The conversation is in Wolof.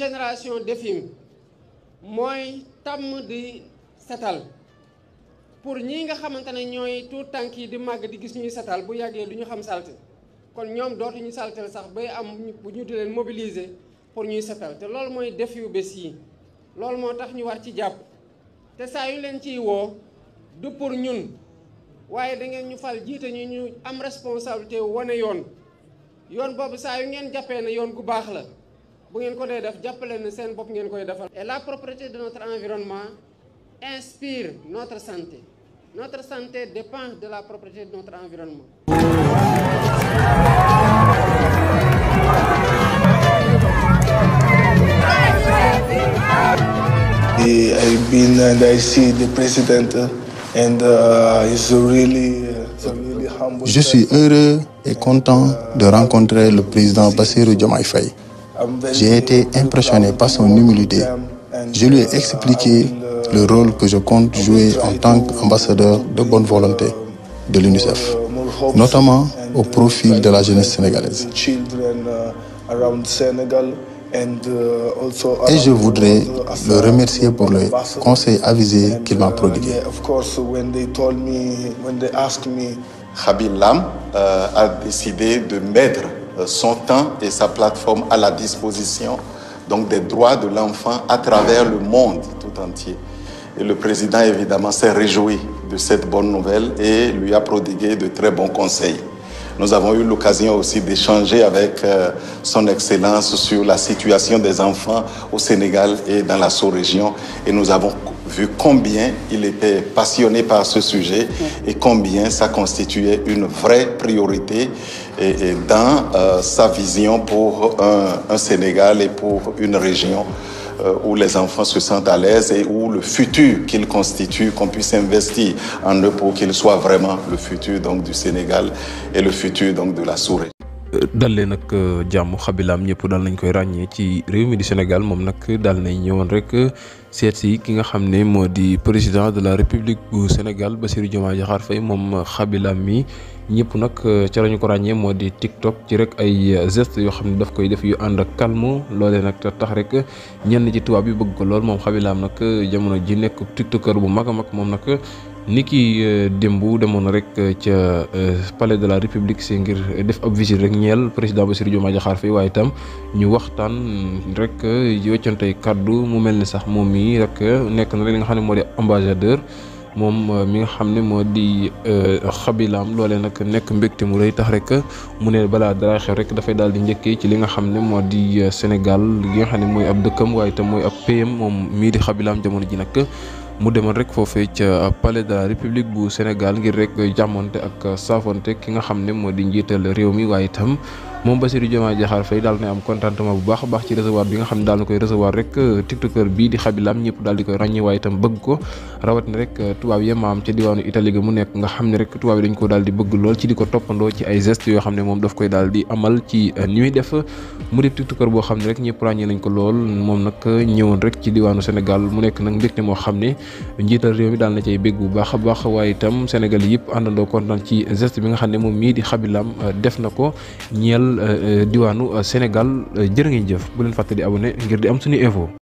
génération DEFIM mooy tàmm di setal pour ñi nga xamante ne ñooy tout tànk yi di màgg di gis ñuy setal bu yàggee du ñu xam salte kon ñoom dootuñu saltel sax bay am bu ñu di leen mobiliser pour ñuy setal te loolu mooy def yu bés yi loolu moo tax ñu war ci jàpp te saa yu leen ciy woo du pour ñun waaye da ngeen ñu fal jiite ñu am responsabilité wane yoon boobu saa yu ngeen jàppee ne yoon gu baax la bu ngeen ko dee def jàppale ne seen bopp ngeen koy defal. Et la propreté de notre environnement inspire notre santé. Notre santé dépend de la propreté de notre environnement. I've been and I see the president and he's really humble. Je suis heureux et content de rencontrer le président Bassirou Diomaye Faye. J'ai été impressionné par son humilité. Je lui ai expliqué le rôle que je compte jouer en tant qu'ambassadeur de bonne volonté de l'UNICEF, notamment au profil de la jeunesse sénégalaise. Et je voudrais le remercier pour le conseil avisé qu'il m'a prodigué. Khaby Lame a décidé de mettre son temps et sa plateforme à la disposition donc des droits de l'enfant à travers le monde tout entier. Et le président, évidemment, s'est réjoui de cette bonne nouvelle et lui a prodigué de très bons conseils. Nous avons eu l'occasion aussi d'échanger avec son Excellence sur la situation des enfants au Sénégal et dans la sous-région. Et nous avons vu combien il était passionné par ce sujet et combien ça constituait une vraie priorité et dans sa vision pour un Sénégal et pour une région où les enfants se sentent à l'aise et où le futur qu'ils constituent, qu'on puisse investir en eux pour qu'ils soient vraiment le futur donc du Sénégal et le futur donc de la sous-région. dal leen nag jàmm Khaby Lame ñëpp daal nañ koy ràññee ci réew mi di Sénégal moom nag daal nañ ñëwoon rek seet si ki nga xam ne moo di président de la République bu Sénégal Bassirou Diomaye Diakhar Faye moom Khaby Lame mi ñëpp nag ca lañu ko ràññee moo di TikTok ci rek ay gestes yoo xam ne daf koy def yu ànd ak calme loolee nag tax rek ñenn ci tubaab yi bëgg ko lool moom Khaby Lame nag jamono ji nekk tiktokeur bu mag a mag moom nag ni ki démb demoon rek ca palais de la République si ngir def ab visite rek ñeel président Bassirou Diomaye Diakhar Faye waaye itam ñu waxtaan rek yoccantey kaddu mu mel ni sax moom mii rek nekk na rek li nga xam ne moo di ambassadeur moom mi nga xam ne moo di Khaby Lame loolee nag nekk mbégte mu rëy tax rek mu ne balaa dara xew rek dafay daal di njëkkee ci li nga xam ne moo di Sénégal li nga xam ne mooy ab dëkkam waaye itam mooy ab PM moom mii di Khaby Lame jamono ji nag mu demoon rek foofee ca palais de la République bu Sénégal ngir rek jàmmonte ak saafonte ki nga xam ne moo di njiital réew mi waaye itam moom Bassirou Diomaye Diakhar Faye daal na am contentement bu baax a baax ci recevoir bi nga xam ne daal na koy recevoir rek tiktokeur bii di Khaby Lame ñëpp daal di koy ràññee waaye itam bëgg ko rawatina rek tubaab yi maam ca diwaanu Italie ga mu nekk nga xam ne rek tubaab yi dañ ko daal di bëgg lool ci di ko toppandoo ci ay gestes yoo xam ne moom daf koy daal di amal ci ni muy def mu def tiktokeur boo xam ne rek ñëpp ràññee nañ ko lool moom nag ñëwoon rek ci diwaanu Sénégal mu nekk nag mbégte moo xam ne njiital réew mi daal na cay bégg bu baax a baax waaye itam Sénégal yëpp àndandoo kontaan ci geste bi nga xam ne moom mii di Khaby Lame def na ko ñeel diwaanu Sénégal jërë ngeen jëf bu leen fàtte di abonné ngir di am suñu info